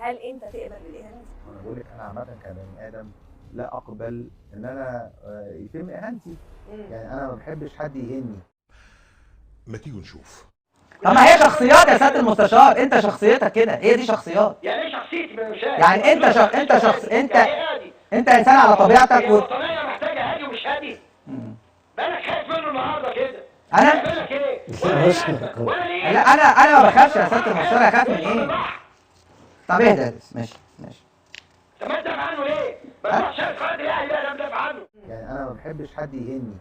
هل انت تقبل بالاهانه دي؟ انا بقول لك انا عامه كبني ادم لا اقبل ان انا يتم اهانتي. يعني انا ما بحبش حد يهني. ما تيجوا نشوف. طب ما هي شخصيات يا سياده المستشار، انت شخصيتك كده، هي دي شخصيات. يعني ايه شخصيتي من المشاهد؟ يعني انت انسان على طبيعتك هي الوطنيه محتاجه هادي ومش هادي؟ بالك خايف منه النهارده كده؟ انا هيعمل لك ايه؟ ولا ليه؟ لا انا ما بخافش يا سياده المستشار، اخاف من ايه؟ طب اهدى يا بس، ماشي. طب ما تدافع عنه ليه؟ ما تروحش قناه الاهلي بقى انا بدافع عنه. يعني انا ما بحبش حد يهني.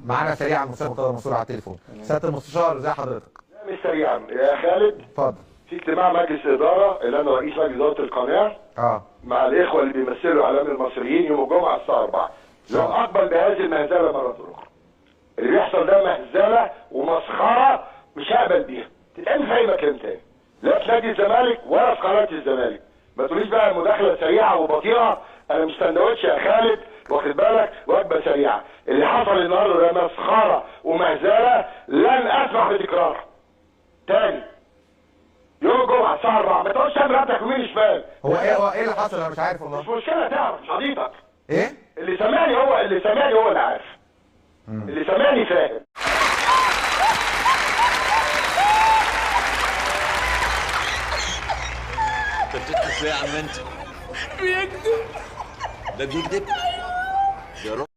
معانا سريعا مستشار مرتضى منصور على التليفون. سياده المستشار ازي حضرتك؟ مش سريعا يا خالد، اتفضل. في اجتماع مجلس اداره اللي انا رئيس مجلس اداره القناه مع الاخوه اللي بيمثلوا اعلام المصريين يوم الجمعه الساعه 4. لن اقبل بهذه المهزله مره اخرى. اللي بيحصل ده مهزله ومسخره مش هقبل بيها. تتعمل في اي مكان تاني، لا في نادي الزمالك ولا في قناه الزمالك. ما تقوليش بقى مداخله سريعه وبطيئه، انا مش سندوتش يا خالد، واخد بالك، وجبه سريعه. اللي حصل النهارده ده مسخره ومهزله، لن اسمح بتكراره تاني. يوم الجمعه الساعه 4 ما تقولش تعمل رقبتك يمين شمال. هو ايه اللي حصل؟ انا مش عارف والله. مش مشكله، تعرف مش قضيتك. ايه؟ اللي سامعني هو اللي عارف. اللي سامعني فاهم. انت بتضحك ليه يا عم انت؟ بيكذب. ده بيكذب؟ يا رب